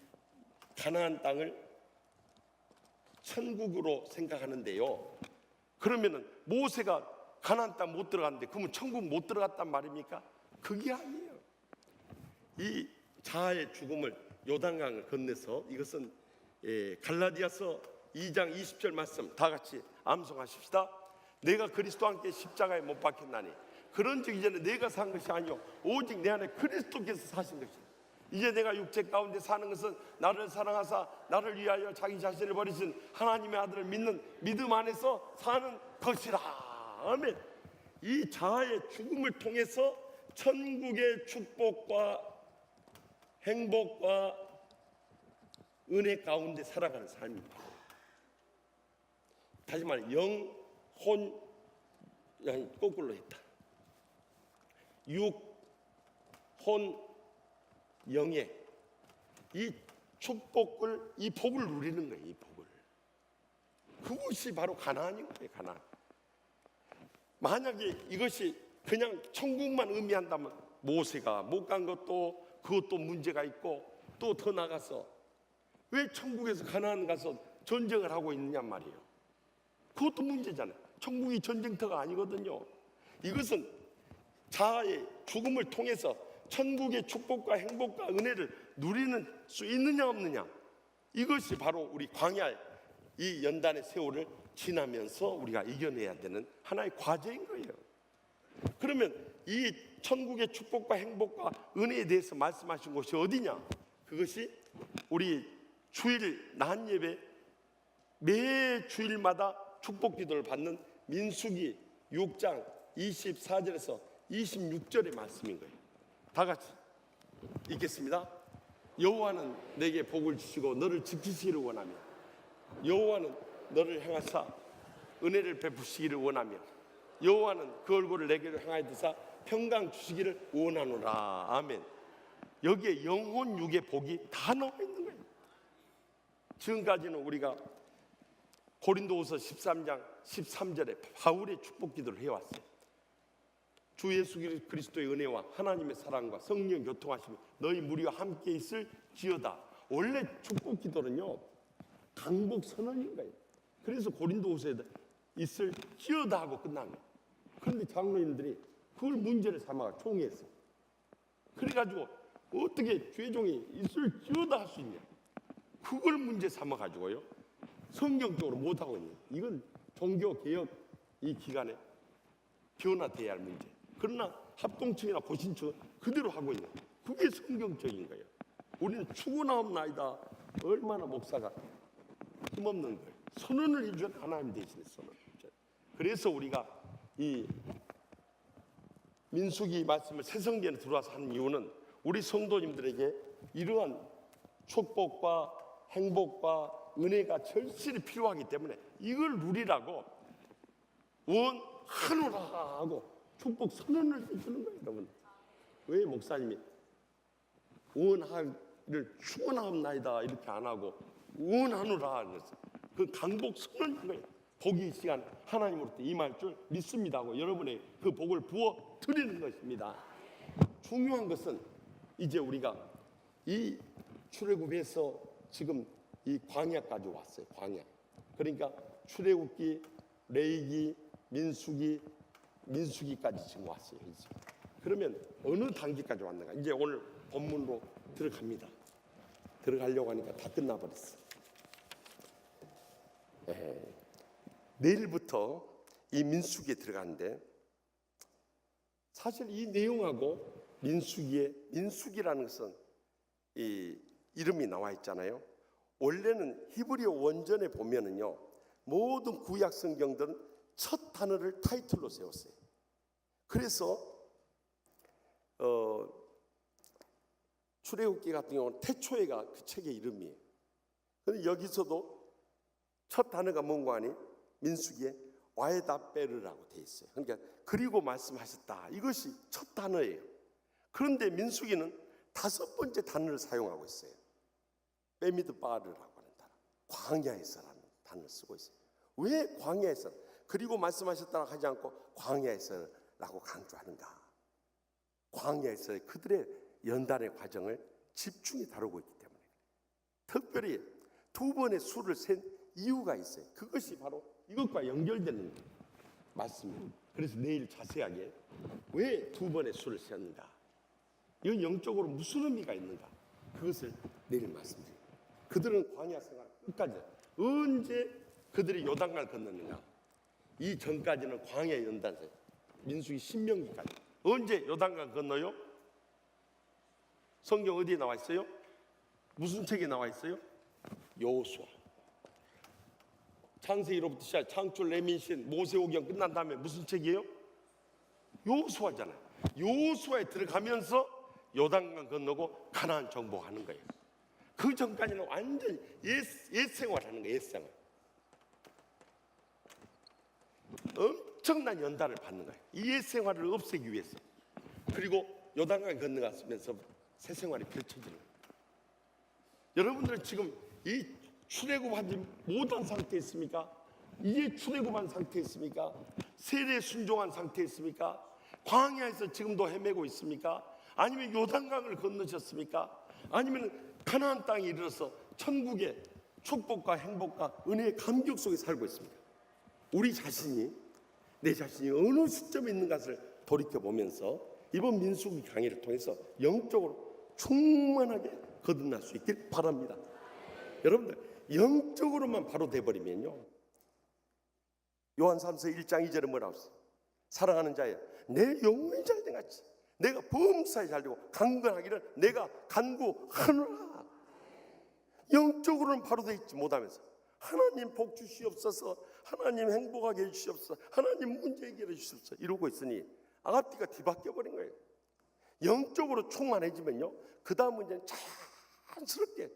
가나안 땅을 천국으로 생각하는데요. 그러면은 모세가 가나안 땅 못 들어갔는데 그러면 천국 못 들어갔단 말입니까? 그게 아니에요. 이 자아의 죽음을 요단강을 건너서 이것은 갈라디아서 2장 20절 말씀 다 같이 암송하십시다. 내가 그리스도와 함께 십자가에 못 박혔나니 그런즉 이제는 내가 산 것이 아니요 오직 내 안에 그리스도께서 사신 것이다. 이제 내가 육체 가운데 사는 것은 나를 사랑하사 나를 위하여 자기 자신을 버리신 하나님의 아들을 믿는 믿음 안에서 사는 것이라. 아멘. 이 자아의 죽음을 통해서 천국의 축복과 행복과 은혜 가운데 살아가는 삶입니다. 다시 말해 거꾸로 했다. 육, 혼, 영의 이 축복을, 이 복을 누리는 거예요. 이 복을. 그것이 바로 가나안인 거예요. 가나안. 만약에 이것이 그냥 천국만 의미한다면 모세가 못 간 것도 그것도 문제가 있고 또 더 나가서 왜 천국에서 가나안 가서 전쟁을 하고 있느냐 말이에요. 그것도 문제잖아요. 천국이 전쟁터가 아니거든요. 이것은 자아의 죽음을 통해서 천국의 축복과 행복과 은혜를 누리는 수 있느냐 없느냐, 이것이 바로 우리 광야 이 연단의 세월을 지나면서 우리가 이겨내야 되는 하나의 과제인 거예요. 그러면 이 천국의 축복과 행복과 은혜에 대해서 말씀하신 곳이 어디냐? 그것이 우리 주일 나한 예배 매 주일마다 축복 기도를 받는 민수기 6장 24절에서 26절의 말씀인 거예요. 다 같이 읽겠습니다. 여호와는 내게 복을 주시고 너를 지키시기를 원하며 여호와는 너를 향하사 은혜를 베푸시기를 원하며 여호와는 그 얼굴을 내게로 향하여 드사 평강 주시기를 원하노라. 아멘. 여기에 영혼 육의 복이 다 나와 있는 거예요. 지금까지는 우리가 고린도후서 13장 13절에 바울의 축복 기도를 해왔어요. 주 예수 그리스도의 은혜와 하나님의 사랑과 성령 교통하심이 너희 무리와 함께 있을 지어다. 원래 축복 기도는요 강복 선언인 거예요. 그래서 고린도후서에 있을 지어다 하고 끝난 거예요. 그런데 장로님들이 그걸 문제를 삼아 총회했어. 그래가지고 어떻게 죄종이 있을 지어다 할 수 있냐, 그걸 문제 삼아가지고요 성경적으로 못하고 있는, 이건 종교개혁 이 기간에 변화돼야 할 문제. 그러나 합동층이나 고신층은 그대로 하고 있는, 그게 성경적인 거예요. 우리는 추구나옵나이다. 얼마나 목사가 힘없는 거예요. 선언을 해준 하나님 대신에 선언을 해줘요. 그래서 우리가 이 민수기 말씀을 새성전에 들어와서 하는 이유는 우리 성도님들에게 이러한 축복과 행복과 은혜가 절실히 필요하기 때문에 이걸 누리라고 원하노라 하고 축복 선언을 해주는 거예요. 여러분, 왜 목사님이 원하기를 축원하옵나이다 이렇게 안 하고 원하노라 하는 거예요. 그 강복 선언인 거예요. 복이 이 시간 하나님으로부터 임할 줄 믿습니다 하고 여러분의 그 복을 부어 드리는 것입니다. 중요한 것은 이제 우리가 이 출애굽에서 지금 이 광야까지 왔어요. 광야. 그러니까 출애굽기, 레위기, 민수기까지 지금 왔어요. 이제. 그러면 어느 단계까지 왔는가? 이제 오늘 본문으로 들어갑니다. 들어가려고 하니까 다 끝나버렸어. 내일부터 이 민수기에 들어가는데, 사실 이 내용하고 민수기라는 것은 이 이름이 나와 있잖아요. 원래는 히브리어 원전에 보면은요 모든 구약 성경들은 첫 단어를 타이틀로 세웠어요. 그래서 출애굽기 같은 경우는 태초에가 그 책의 이름이에요. 그런데 여기서도 첫 단어가 뭔가 하니 민수기에 와에다베르라고 돼 있어요. 그러니까 그리고 말씀하셨다, 이것이 첫 단어예요. 그런데 민수기는 5번째 단어를 사용하고 있어요. 베미드바르라고 하는 단어, 광야에서라는 단어를 쓰고 있어요. 왜 광야에서 그리고 말씀하셨다고 하지 않고 광야에서라고 강조하는가? 광야에서의 그들의 연단의 과정을 집중히 다루고 있기 때문에 특별히 2번의 수를 센 이유가 있어요. 그것이 바로 이것과 연결되는 말씀입니다. 그래서 내일 자세하게 왜 2번의 수를 세웠는가, 이건 영적으로 무슨 의미가 있는가, 그것을 내일 말씀드립니다. 그들은 광야 생활 끝까지 언제 그들이 요단강을 건넜는가? 이 전까지는 광야 연단세, 민수기 신명기까지 언제 요단강 건너요? 성경 어디에 나와 있어요? 무슨 책에 나와 있어요? 여호수아. 창세기로부터 시작 창출, 레민신, 모세오경 끝난 다음에 무슨 책이에요? 여호수아잖아요. 여호수아에 들어가면서 요단강 건너고 가나안 정복하는 거예요. 그 전까지는 완전 옛 생활하는 거예요. 옛 생활. 엄청난 연단을 받는 거예요. 이 옛 생활을 없애기 위해서. 그리고 요단강 건너가면서 새 생활이 펼쳐지는 거예요. 여러분들은 지금 이 출애굽하지 못한 상태에 있습니까? 이제 출애굽한 상태에 있습니까? 세례 순종한 상태에 있습니까? 광야에서 지금도 헤매고 있습니까? 아니면 요단강을 건너셨습니까? 아니면 가나안 땅에 이르러서 천국의 축복과 행복과 은혜의 감격 속에 살고 있습니다. 우리 자신이, 내 자신이 어느 시점에 있는가를 돌이켜보면서 이번 민수기 강의를 통해서 영적으로 충만하게 거듭날 수 있길 바랍니다. 여러분들 영적으로만 바로 돼버리면요, 요한 3서 1장 2절에 뭐라고 했어요? 사랑하는 자여, 내 영혼이 잘된 같이 내가 범사에 잘되고 강건하기를 내가 간구하노라. 영적으로는 바로 돼 있지 못하면서 하나님 복 주시옵소서, 하나님 행복하게 해주시옵소서, 하나님 문제 해결해 주시옵소서 이러고 있으니 아가띠가 뒤바뀌어 버린 거예요. 영적으로 충만해지면요, 그 다음 문제는 자연스럽게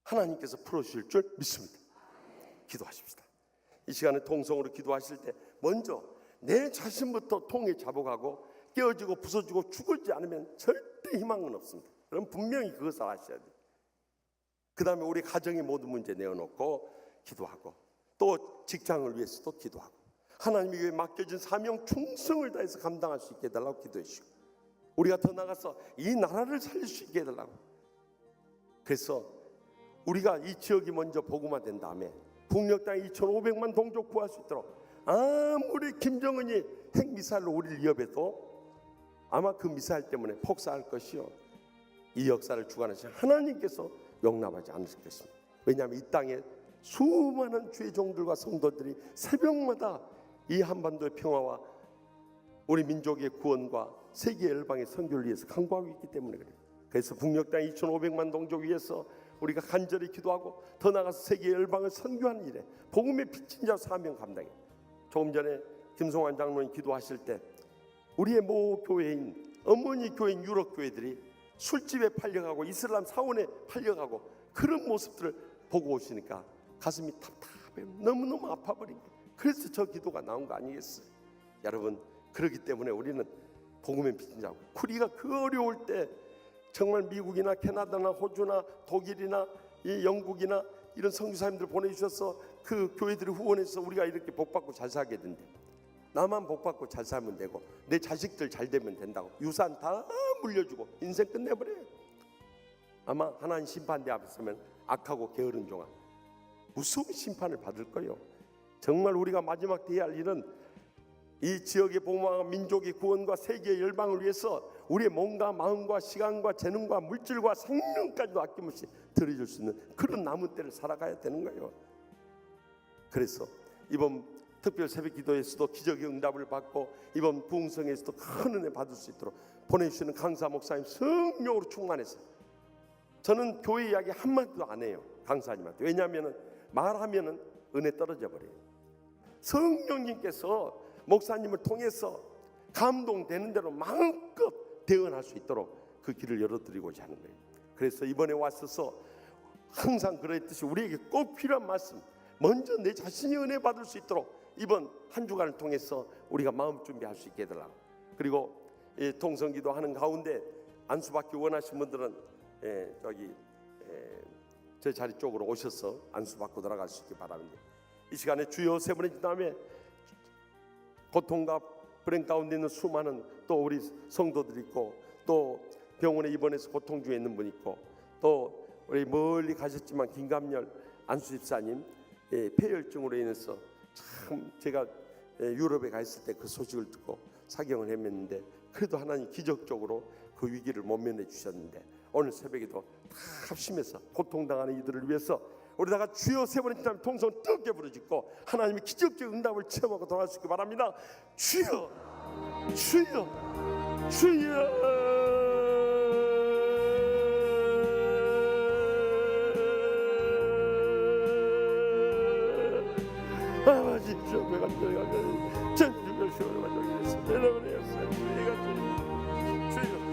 하나님께서 풀어주실 줄 믿습니다. 기도하십시다. 이 시간에 통성으로 기도하실 때 먼저 내 자신부터 통에 잡아가고 깨어지고 부서지고 죽지 않으면 절대 희망은 없습니다. 그럼 분명히 그것을 아셔야 돼요. 그 다음에 우리 가정의 모든 문제 내어놓고 기도하고, 또 직장을 위해서도 기도하고, 하나님에게 맡겨진 사명 충성을 다해서 감당할 수 있게 해달라고 기도해주시고, 우리가 더 나가서 이 나라를 살릴 수 있게 해달라고. 그래서 우리가 이 지역이 먼저 복음화된 다음에 북녘 땅에 2,500만 동족 구할 수 있도록, 아무리 김정은이 핵미사일로 우리를 위협해도 아마 그 미사일 때문에 폭사할 것이요, 이 역사를 주관하신 하나님께서 용납하지 않으실 것입니다. 왜냐하면 이 땅에 수많은 주의 종들과 성도들이 새벽마다 이 한반도의 평화와 우리 민족의 구원과 세계 열방의 선교를 위해서 강구하고 있기 때문에 그래요. 그래서 북녘 땅 2,500만 동족 위해서 우리가 간절히 기도하고, 더 나아가서 세계 열방을 선교하는 일에 복음의 빚진 자 사명 감당해. 조금 전에 김송환 장로님 기도하실 때 우리의 모 교회인, 어머니 교회인 유럽 교회들이 술집에 팔려가고 이슬람 사원에 팔려가고 그런 모습들을 보고 오시니까 가슴이 답답해, 너무너무 아파버린 거예요. 그래서 저 기도가 나온 거 아니겠어요? 여러분, 그렇기 때문에 우리는 복음의 빚진 자고, 우리가 그 어려울 때 정말 미국이나 캐나다나 호주나 독일이나 이 영국이나 이런 선교사님들 보내주셔서 그 교회들이 후원해서 우리가 이렇게 복받고 잘 살게 된대. 나만 복받고 잘 살면 되고 내 자식들 잘 되면 된다고 유산 다 물려주고 인생 끝내버려요. 아마 하나님 심판대 앞에 서면 악하고 게으른 종아 무서운 심판을 받을 거예요. 정말 우리가 마지막 때 해야 할 일은 이 지역의 복음화, 민족의 구원과 세계의 열방을 위해서 우리의 몸과 마음과 시간과 재능과 물질과 생명까지도 아낌없이 드려줄 수 있는 그런 남은 때를 살아가야 되는 거예요. 그래서 이번 특별 새벽 기도에서도 기적의 응답을 받고 이번 부흥성에서도 큰 은혜 받을 수 있도록 보내주시는 강사 목사님 성령으로 충만해서, 저는 교회 이야기 한마디도 안 해요 강사님한테. 왜냐하면 말하면 은혜 떨어져 버려요. 성령님께서 목사님을 통해서 감동되는 대로 마음껏 대응할 수 있도록 그 길을 열어드리고자 하는 거예요. 그래서 이번에 왔어서 항상 그랬듯이 우리에게 꼭 필요한 말씀, 먼저 내 자신이 은혜 받을 수 있도록 이번 한 주간을 통해서 우리가 마음 준비할 수 있게 해달라고. 그리고 통성기도 하는 가운데 안수받기 원하신 분들은 저 자리 쪽으로 오셔서 안수받고 돌아갈 수 있게 바랍니다. 이 시간에 주여 세 번의 다음에 고통과 불행 가운데 있는 수많은 또 우리 성도들 있고, 또 병원에 입원해서 고통 중에 있는 분 있고, 또 우리 멀리 가셨지만 김감열 안수집사님 폐혈증으로 인해서 참 제가 유럽에 가 있을 때 그 소식을 듣고 사경을 헤맸는데 그래도 하나님 기적적으로 그 위기를 못 면해 주셨는데, 오늘 새벽에도 다 합심해서 고통당하는 이들을 위해서 우리 다가 주여 세 번의 기도하면 통성 뜨겁게 부르짖고 하나님의 기적적 응답을 체험하고 돌아갈 수 있기 바랍니다. 주여, 주여, 주여. 아버지 주여, 내가 전주가 시원을 가져오겠습니다. 여러분의 역사에 우리가 주여